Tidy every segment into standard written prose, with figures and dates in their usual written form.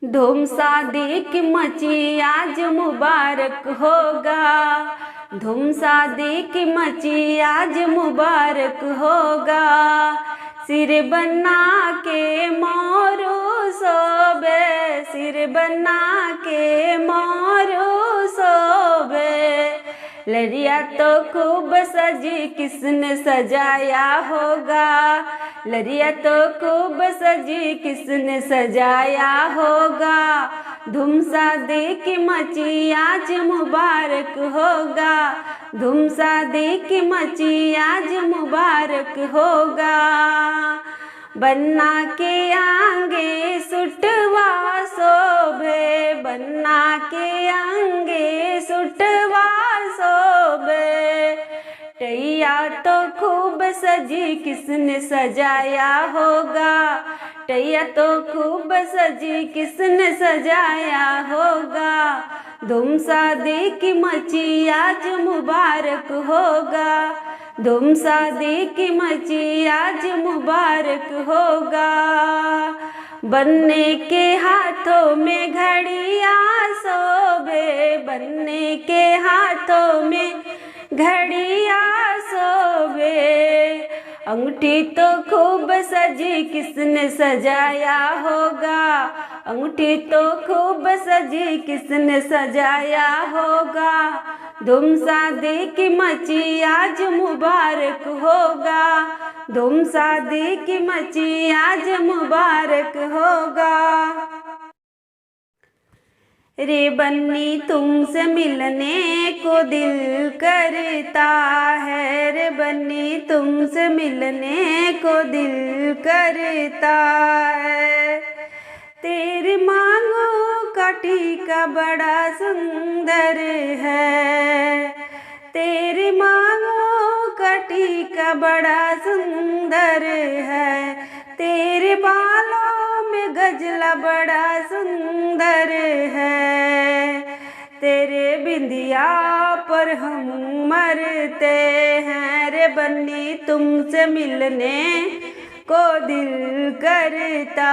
धूम शादी की मची आज मुबारक होगा, धूम शादी की मची आज मुबारक होगा। सिर बना के मोरू सोबे, सिर बना के मोरू सोबे। लड़िया तो खूब सजी किसने सजाया होगा, लड़िया तो खूब सजी किसने सजाया होगा। धूम शादी की मची आज मुबारक होगा, धूम शादी की मची आज मुबारक होगा। बन्ना के आंगे सुटवा शोभे, बन्ना के आंगे सुटवा शोभे। टैया तो खूब सजी किसने सजाया होगा, टैया तो खूब सजी किसने सजाया होगा। धूम शादी की मची आज मुबारक होगा, धूम शादी की मची आज मुबारक होगा। बन्ने के हाथों में घड़ियां शोभे, बन्ने के हाथों में घड़ियां शोभे। अंगूठी तो खूब सजी किसने सजाया होगा, अंगूठी तो खूब सजी किसने सजाया होगा। धूम शादी की मची आज मुबारक होगा, धूम शादी की मची आज मुबारक होगा। रे बन्नी तुमसे मिलने को दिल करता है, रे बन्नी तुमसे मिलने को दिल करता है। तेरी मांगों का टीका बड़ा सुंदर है, तेरी मांगों का टीका बड़ा सुंदर है। तेरे बालों में गजला बड़ा सुंदर है, तेरे बिंदिया पर हम मरते हैं। रे बन्नी तुमसे मिलने को दिल करता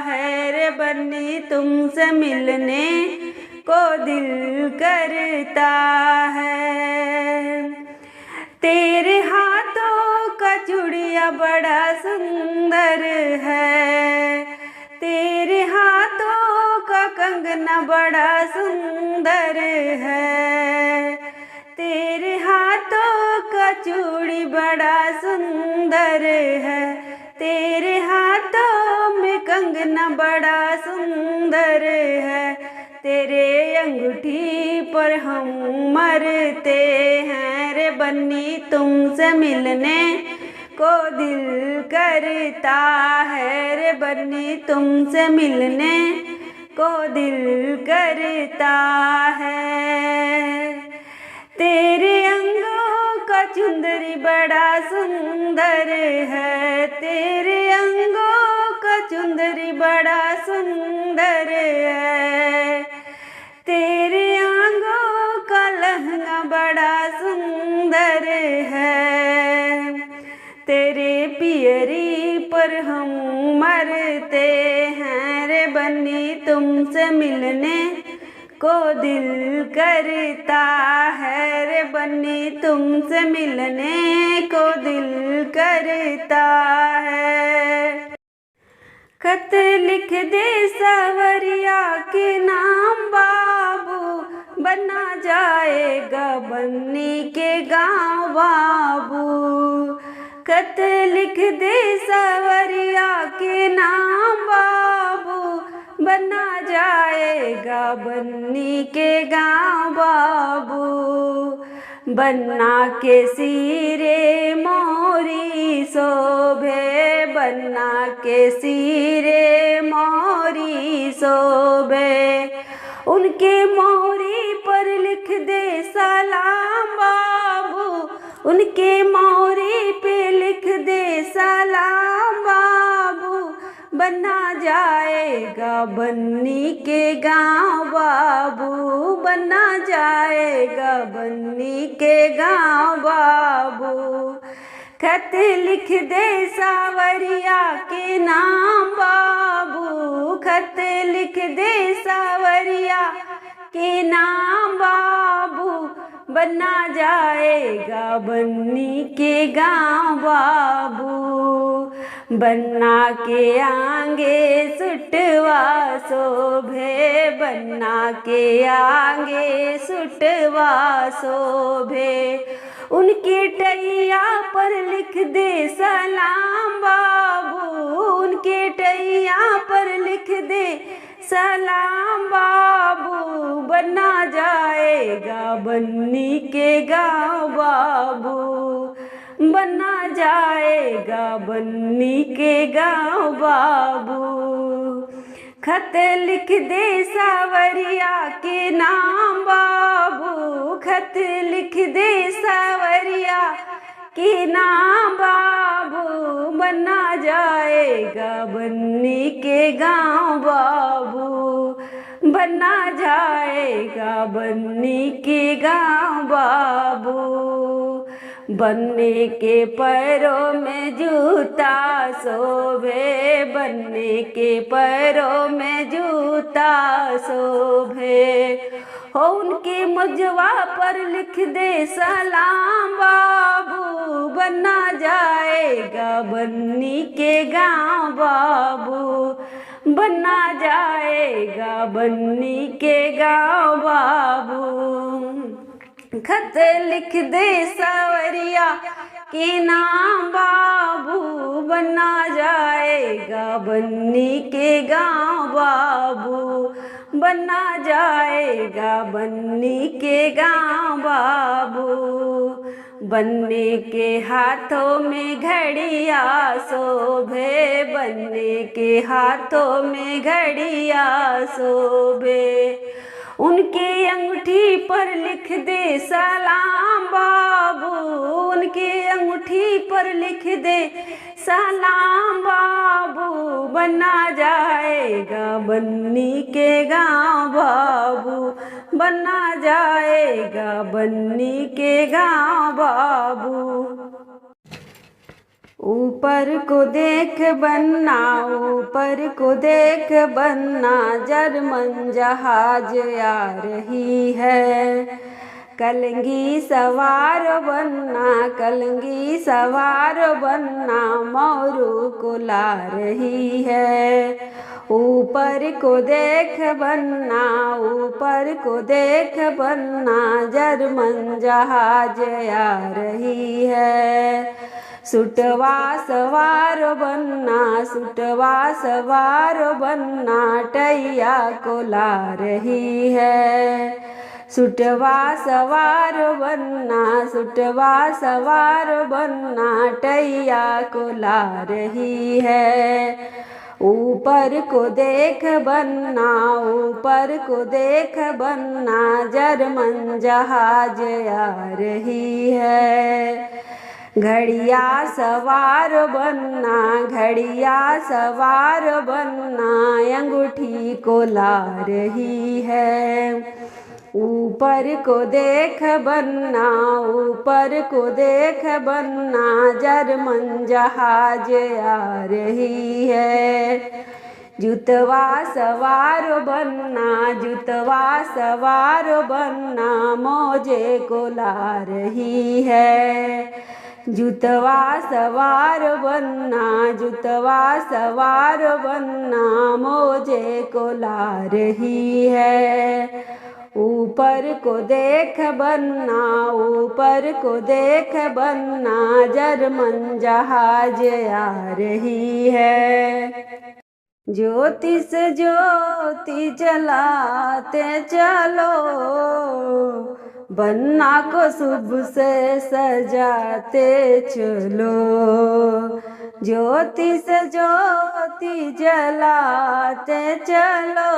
है, रे बन्नी तुमसे मिलने को दिल करता है। तेरे हाथों का चूड़िया बड़ा सुंदर है, तेरे हाथों का कंगना बड़ा सुंदर है। तेरे हाथों का चूड़ी बड़ा सुंदर है, तेरे हाथों में कंगना बड़ा सुंदर है। तेरे अंगूठी पर हम मरते हैं। रे बन्नी तुमसे मिलने को दिल करता है, रे बन्नी तुमसे मिलने को दिल करता है। तेरे अंगों का चुंदरी बड़ा सुंदर है, तेरे अंगों का चुंदरी बड़ा सुंदर है। तेरे अंगों का लहंगा बड़ा सुंदर है, तेरे पियरी पर हम मरते हैं। रे बन्नी तुमसे मिलने को दिल करता है, रे बन्नी तुमसे मिलने को दिल करता है। खत लिख दे सवरिया के नाम बाबू, बना जाएगा बन्नी के गाँव बाबू। खत लिख दे सवरिया के नाम बाबू, बना जाएगा बन्नी के गाँव बाबू। बन्ना के सिरे मोरी शोभे, बन्ना के सिरे मोरी शोभे। उनके मोरी पर लिख दे सलाम बाबू, उनके मोरी पे लिख दे सलाम बाबू। बना जाएगा बन्नी के गाँव बाबू, बना जाएगा बन्नी के गाँव बाबू। खत लिख दे सावरिया के नाम बाबू, खत लिख दे सावरिया के नाम बाबू, बना जाएगा बन्नी के गाँव बाबू, बन्ना के आगे सुटवा शोभे, बन्ना के आगे सुटवा शोभे, उनके टैया पर लिख दे सलाम बाबू, उनके टैया पर लिख दे सलाम बाबू, बना जाएगा बन्नी के गाँव बाबू, बना जाएगा बन्नी के गाँव बाबू, खत लिख दे सावरिया के नाम बाबू, खत लिख दे सावरिया के नाम बाबू, बना जाएगा बन्नी के गाँव बाबू, बना जाएगा बन्नी के गाँव बाबू, बन्ने के पैरों में जूता शोभे, बन्ने के पैरों में जूता शोभे, हो उनके मुजवा पर लिख दे सलाम बाबू, बना जाएगा बन्नी के गाँव बाबू, बना जाएगा बन्नी के गाँव बाबू, खत लिख दे सावरिया के नाम बाबू, बना जाएगा बन्नी के गाँव बाबू, बना जाएगा बन्नी के गाँव बाबू, बन्ने के हाथों में घड़िया शोभे, बन्ने के हाथों में घड़िया शोभे, उनके अंगूठी पर लिख दे सलाम बाबू, उनके अंगूठी पर लिख दे सलाम बाबू, बना जाएगा बन्नी के गाँव बाबू, बना जाएगा बन्नी के गाँव बाबू, ऊपर को देख बन्ना, ऊपर को देख बन्ना, जर्मन जहाज आ रही है, कलंगी सवार बन्ना, कलंगी सवार बन्ना, मोरू को ला रही है, ऊपर को देख बन्ना, ऊपर को देख बन्ना, जर्मन जहाज आ रही है, सुटवा सवार बन्ना, सुटवा सवार बन्ना, टैया को ला रही है, सुटवा सवार बन्ना, सुटवा सवार बन्ना, टैया को ला रही है, ऊपर को देख बन्ना, ऊपर को देख बन्ना, जर्मन जहाज आ रही है, घड़िया सवार बन्ना, घड़िया सवार बन्ना, अंगूठी को ला रही है, ऊपर को देख बन्ना, ऊपर को देख बन्ना, जर्मन जहाज आ रही है, जुतवा सवार बन्ना, जुतवा सवार बन्ना, मौजे को ला रही है, जुतवा सवार बन्ना, जुतवा सवार बन्ना, मौजे को ला रही है, ऊपर को देख बन्ना, ऊपर को देख बन्ना, जर्मन जहाज आ रही है, ज्योतिष ज्योति जलाते चलो, बन्ना को शुभ से सजाते चलो, ज्योतिष ज्योति जलाते चलो,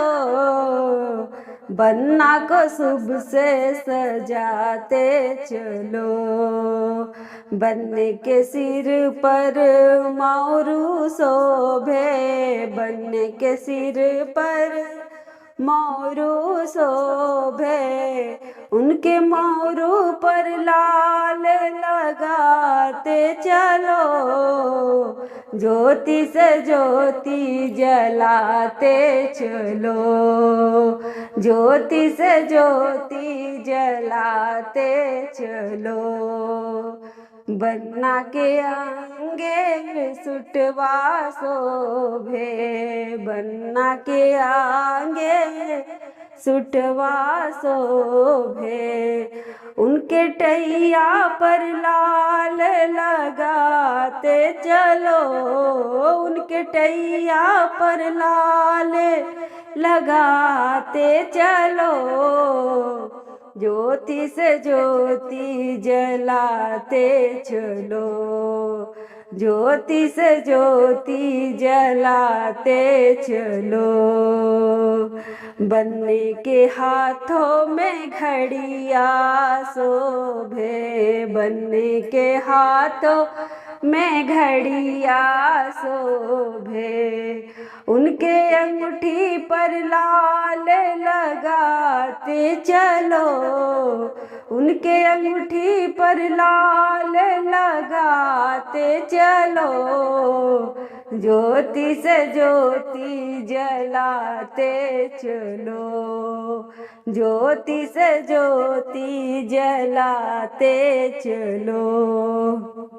बन्ना को शुभ से सजाते चलो, बन्ने के सिर पर मोरू शोभे, बन्ने के सिर पर मोरू शोभे, उनके मोरू पर लाल लगाते चलो, ज्योति से ज्योति जलाते चलो, ज्योति से ज्योति जलाते चलो। बन्ना के आंगे सुटवा शोभे, बन्ना के आंगे सुटवा शोभे, उनके टैया पर लाल लगाते चलो, उनके टैया पर लाल लगाते चलो, ज्योति से ज्योति जलाते चलो, ज्योति से ज्योति जलाते चलो। बन्ने के हाथों में घड़िया शोभे, बन्ने के हाथों में घड़िया शोभे, उनके अंगूठी पर लाल लगाते चलो, उनके अंगूठी पर लाल लगाते चलो, ज्योति से ज्योति जलाते चलो, ज्योति से ज्योति जलाते चलो।